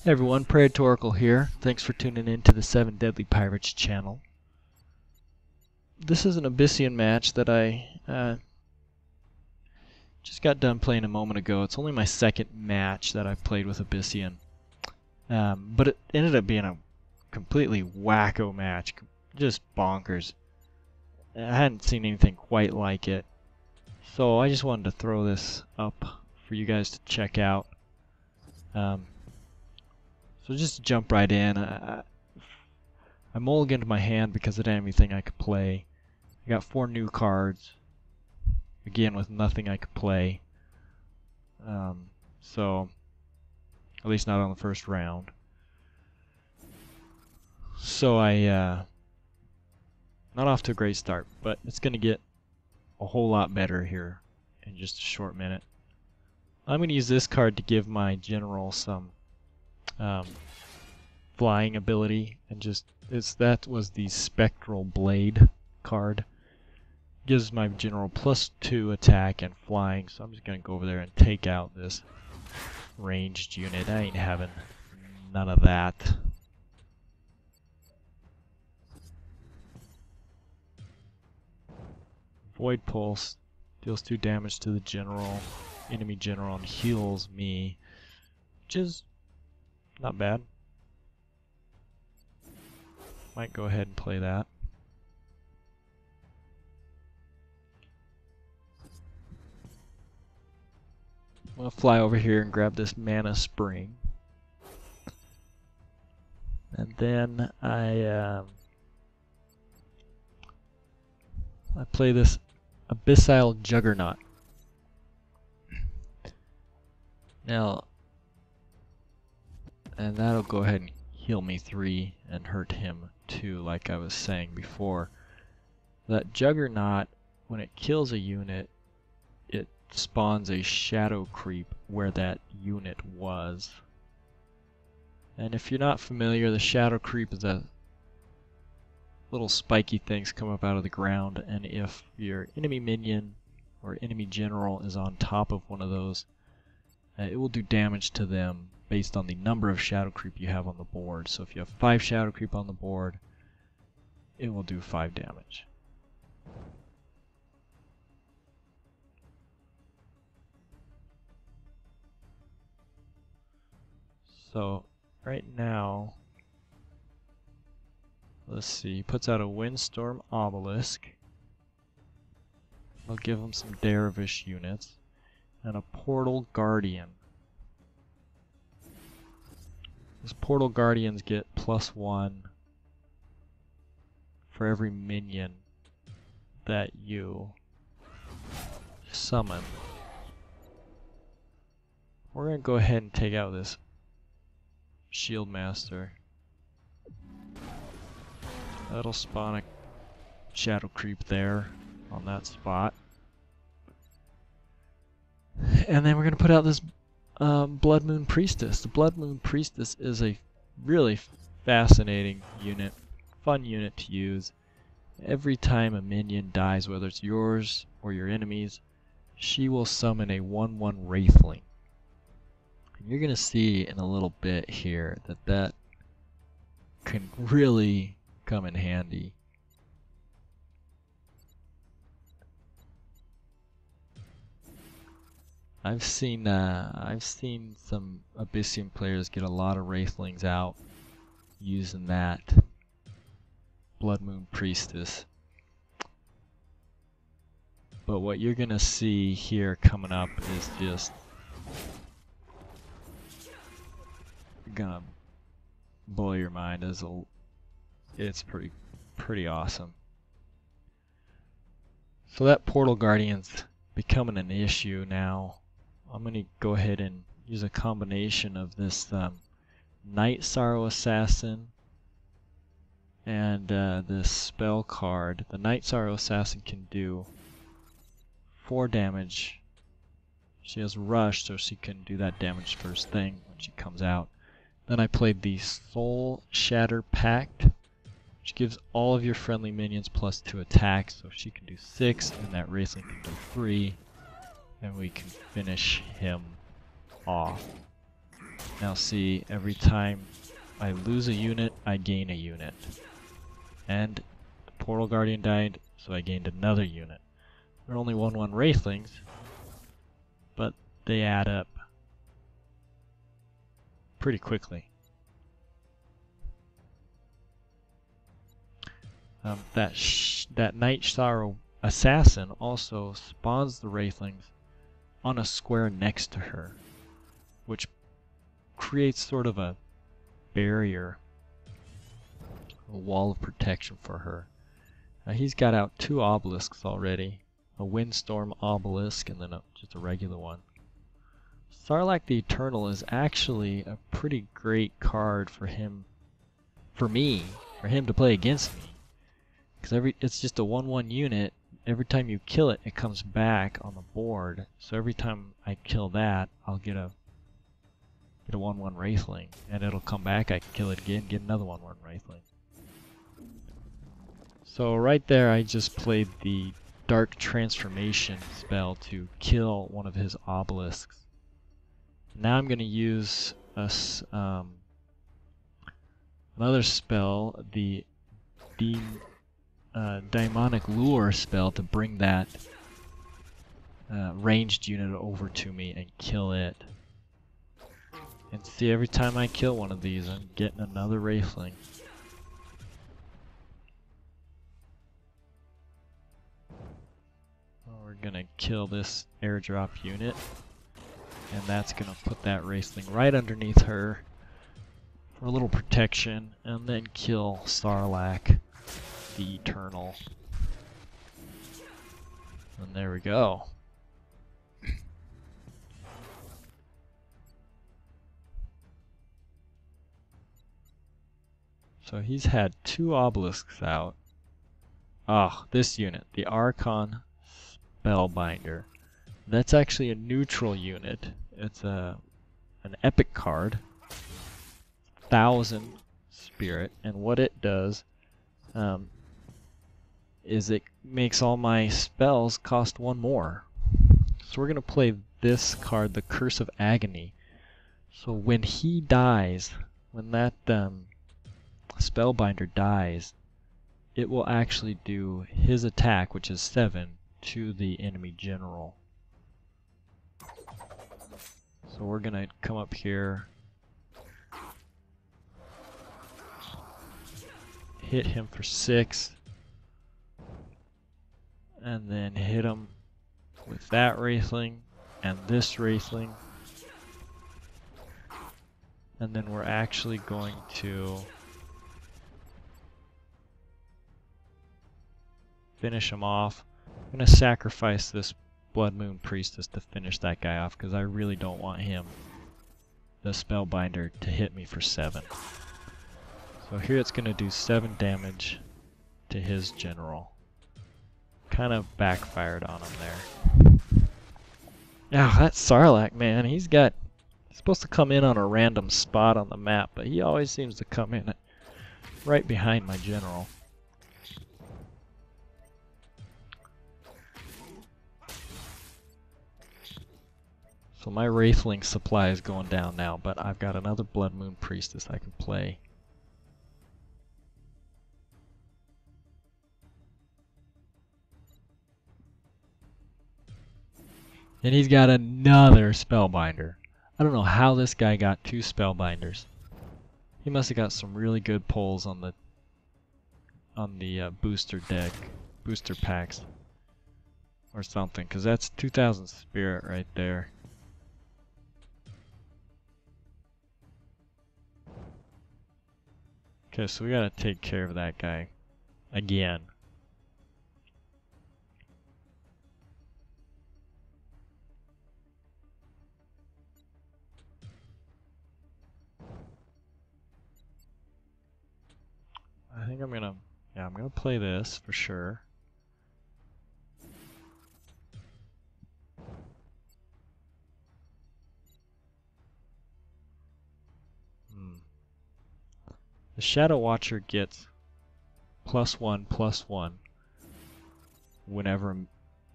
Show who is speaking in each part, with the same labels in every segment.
Speaker 1: Hey everyone, Praetorical here. Thanks for tuning in to the 7 Deadly Pirates channel. This is an Abyssian match that I just got done playing a moment ago. It's only my second match that I've played with Abyssian. But it ended up being a completely wacko match. Just bonkers. I hadn't seen anything quite like it. So I just wanted to throw this up for you guys to check out. So just to jump right in, I mulliganed my hand because I didn't have anything I could play. I got 4 new cards, again with nothing I could play. So, at least not on the first round. So not off to a great start, but it's going to get a whole lot better here in just a short minute. I'm going to use this card to give my general some flying ability, and that was the Spectral Blade card. Gives my general +2 attack and flying, so I'm just going to go over there and take out this ranged unit. I ain't having none of that. Void Pulse deals 2 damage to the enemy general, and heals me, which is not bad. Might go ahead and play that. I'm going to fly over here and grab this Mana Spring. And then I play this Abyssal Juggernaut. Now, and that'll go ahead and heal me 3 and hurt him 2, like I was saying before. That Juggernaut, when it kills a unit, it spawns a shadow creep where that unit was. And if you're not familiar, the shadow creep is a little spiky things come up out of the ground, and if your enemy minion or enemy general is on top of one of those, it will do damage to them based on the number of shadow creep you have on the board. So if you have 5 shadow creep on the board, it will do 5 damage. So right now, let's see, he puts out a Windstorm Obelisk. I'll give him some Dervish units and a Portal Guardian. These Portal Guardians get +1 for every minion that you summon. We're going to go ahead and take out this Shield Master. That'll spawn a shadow creep there on that spot. And then we're going to put out this Blood Moon Priestess. The Blood Moon Priestess is a really fascinating unit, fun unit to use. Every time a minion dies, whether it's yours or your enemy's, she will summon a 1/1 Wraithling. And you're going to see in a little bit here that can really come in handy. I've seen some Abyssian players get a lot of Wraithlings out using that Blood Moon Priestess. But what you're gonna see here coming up is just gonna blow your mind. It's pretty awesome. So that Portal Guardian's becoming an issue now. I'm going to go ahead and use a combination of this Night Sorrow Assassin and this spell card. The Night Sorrow Assassin can do 4 damage. She has Rush, so she can do that damage first thing when she comes out. Then I played the Soul Shatter Pact, which gives all of your friendly minions +2 attack, so she can do 6, and that Wraithling can do 3. And we can finish him off. Now see, every time I lose a unit, I gain a unit. And the Portal Guardian died, so I gained another unit. They're only 1/1 Wraithlings, but they add up pretty quickly. That Night Sorrow Assassin also spawns the Wraithlings on a square next to her, which creates sort of a barrier, a wall of protection for her. Now he's got out 2 obelisks already, a Windstorm obelisk and then just a regular one. Sarlacc the Eternal is actually a pretty great card for him to play against me. Because it's just a 1/1 unit. Every time you kill it, it comes back on the board. So every time I kill that, I'll get a 1/1 Wraithling, and it'll come back. I can kill it again, get another 1/1 Wraithling. So right there, I just played the Dark Transformation spell to kill one of his obelisks. Now I'm going to use another spell, the Daemonic Lure spell, to bring that ranged unit over to me and kill it. And see, every time I kill one of these, I'm getting another Wraithling. We're gonna kill this airdrop unit, and that's gonna put that Wraithling right underneath her for a little protection, and then kill Sarlacc the Eternal. And there we go. So he's had 2 obelisks out. Ah, this unit, the Archon Spellbinder. That's actually a neutral unit. It's an epic card, 1000 spirit, and what it does is it makes all my spells cost 1 more. So we're going to play this card, the Curse of Agony. So when he dies, when that Spellbinder dies, it will actually do his attack, which is 7, to the enemy general. So we're going to come up here, hit him for 6, and then hit him with that Wraithling and this Wraithling. And then we're actually going to finish him off. I'm going to sacrifice this Blood Moon Priestess to finish that guy off, because I really don't want him, the Spellbinder, to hit me for 7. So here it's going to do 7 damage to his general. Kind of backfired on him there. Now that Sarlacc, man, he's supposed to come in on a random spot on the map, but he always seems to come in right behind my general. So my Wraithling supply is going down now, but I've got another Blood Moon Priestess I can play. And he's got another Spellbinder. I don't know how this guy got 2 Spellbinders. He must have got some really good pulls on the booster deck, booster packs, or something, because that's 2,000 spirit right there. Okay, so we gotta take care of that guy again. I think I'm gonna play this for sure. The Shadow Watcher gets +1/+1 whenever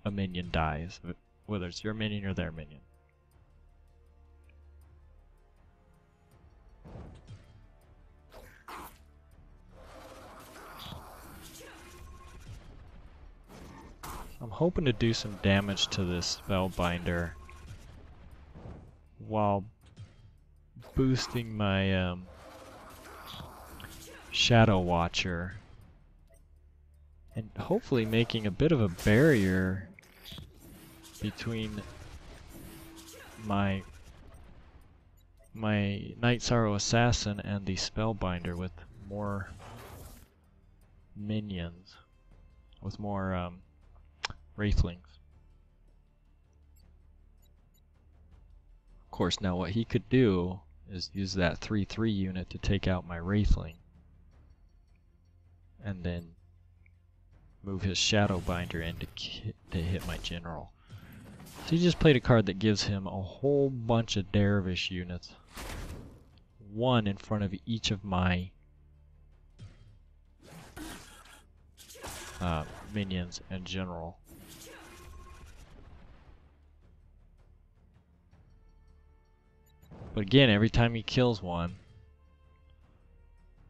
Speaker 1: a minion dies, whether it's your minion or their minion. hoping to do some damage to this Spellbinder while boosting my Shadow Watcher and hopefully making a bit of a barrier between my Night Sorrow Assassin and the Spellbinder with more minions, with more Wraithlings. Of course, now what he could do is use that 3/3 unit to take out my Wraithling, and then move his Shadowbinder in to hit my general. So he just played a card that gives him a whole bunch of Dervish units, one in front of each of my minions and general. But again, every time he kills one,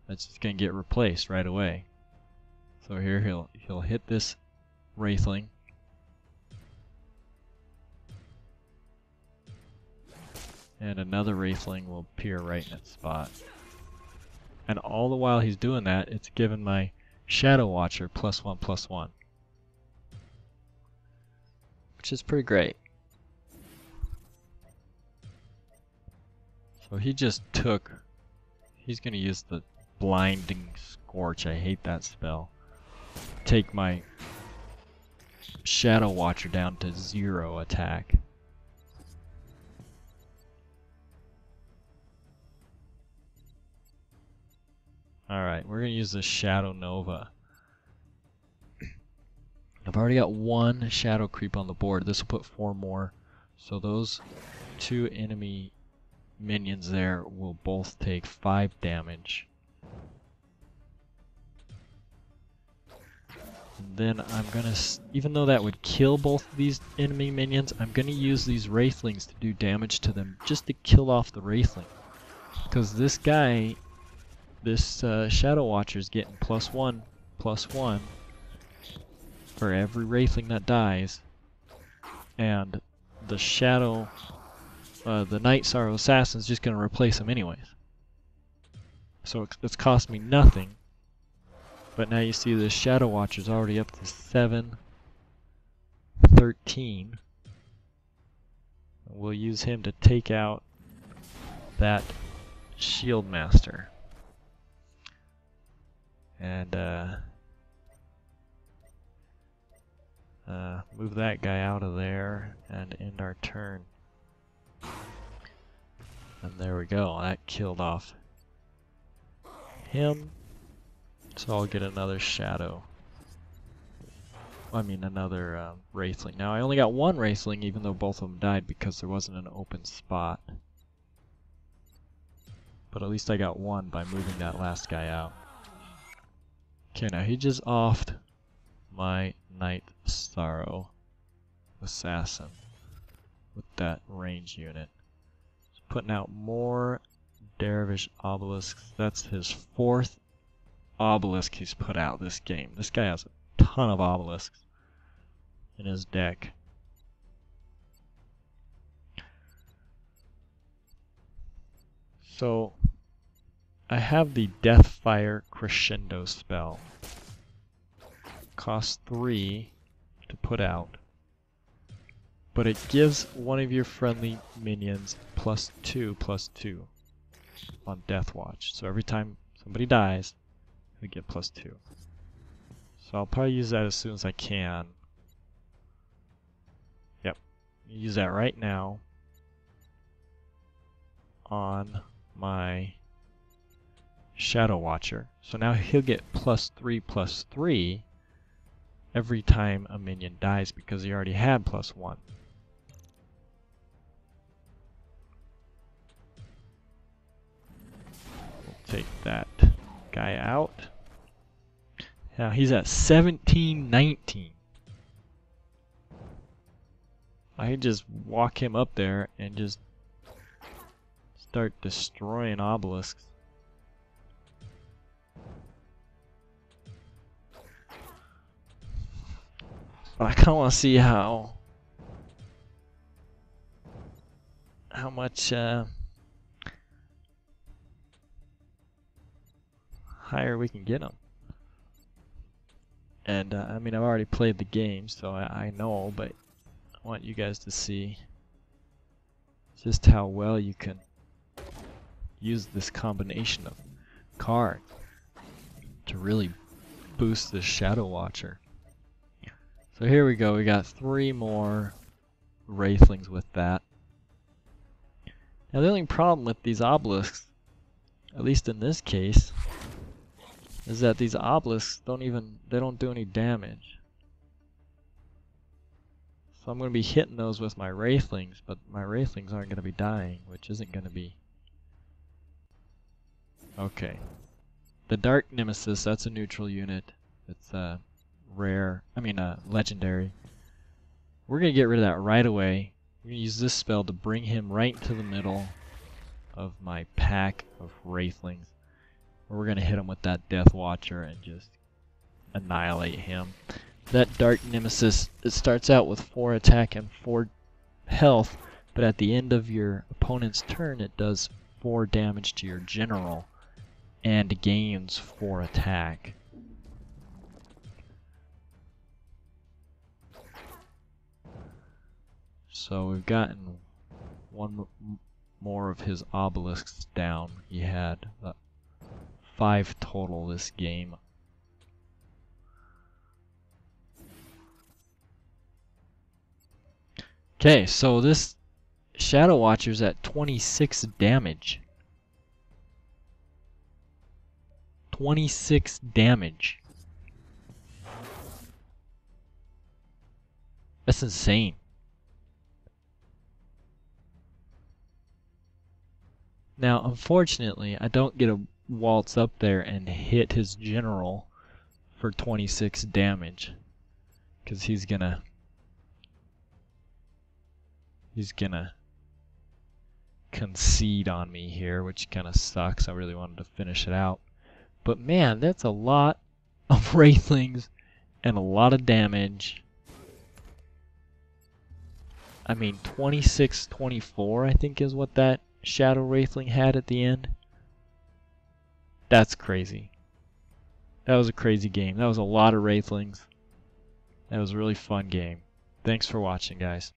Speaker 1: that's just going to get replaced right away. So here he'll hit this Wraithling. And another Wraithling will appear right in its spot. And all the while he's doing that, it's given my Shadow Watcher +1/+1. Which is pretty great. So he just took... He's going to use the Blinding Scorch. I hate that spell. Take my Shadow Watcher down to 0 attack. Alright, we're going to use the Shadow Nova. I've already got 1 Shadow Creep on the board. This will put 4 more. So those 2 enemy minions there will both take 5 damage. And then I'm going to, even though that would kill both of these enemy minions, I'm going to use these Wraithlings to do damage to them just to kill off the Wraithling. Because this guy... This Shadow Watcher is getting +1/+1 for every Wraithling that dies, and the the Night Sorrow Assassin is just going to replace him anyways. So it's cost me nothing, but now you see the Shadow Watcher is already up to 7/13. We'll use him to take out that Shield Master. And move that guy out of there and end our turn. And there we go, that killed off him. So I'll get another Shadow. I mean another Wraithling. Now I only got 1 Wraithling even though both of them died because there wasn't an open spot. But at least I got 1 by moving that last guy out. Okay, now he just offed my Night Sorrow Assassin with that range unit. He's putting out more Dervish obelisks. That's his 4th obelisk he's put out this game. This guy has a ton of obelisks in his deck. So I have the Deathfire Crescendo spell. Costs 3 to put out. But it gives one of your friendly minions +2/+2 on Death Watch. So every time somebody dies, they get +2. So I'll probably use that as soon as I can. Yep. Use that right now on my Shadow Watcher. So now he'll get +3/+3 every time a minion dies because he already had +1. We'll take that guy out. Now he's at 17/19. I can just walk him up there and just start destroying obelisks. But I kind of want to see how much higher we can get them. And I mean, I've already played the game, so I know, but I want you guys to see just how well you can use this combination of cards to really boost this Shadow Watcher. So here we go, we got 3 more Wraithlings with that. Now the only problem with these obelisks, at least in this case, is that these obelisks don't do any damage. So I'm going to be hitting those with my Wraithlings, but my Wraithlings aren't going to be dying, which isn't going to be... Okay. The Dark Nemesis, that's a neutral unit. It's legendary. We're going to get rid of that right away. We're going to use this spell to bring him right into the middle of my pack of Wraithlings. We're going to hit him with that Death Watcher and just annihilate him. That Dark Nemesis, it starts out with 4 attack and 4 health, but at the end of your opponent's turn it does 4 damage to your general and gains 4 attack. So we've gotten 1 more of his obelisks down. He had 5 total this game. Okay, so this Shadow Watcher's at 26 damage. 26 damage. That's insane. Now, unfortunately, I don't get a waltz up there and hit his general for 26 damage, because he's gonna concede on me here, which kind of sucks. I really wanted to finish it out. But man, that's a lot of Wraithlings and a lot of damage. I mean, 26-24 I think is what that Shadow Wraithling had at the end. That's crazy. That was a crazy game. That was a lot of Wraithlings. That was a really fun game. Thanks for watching, guys.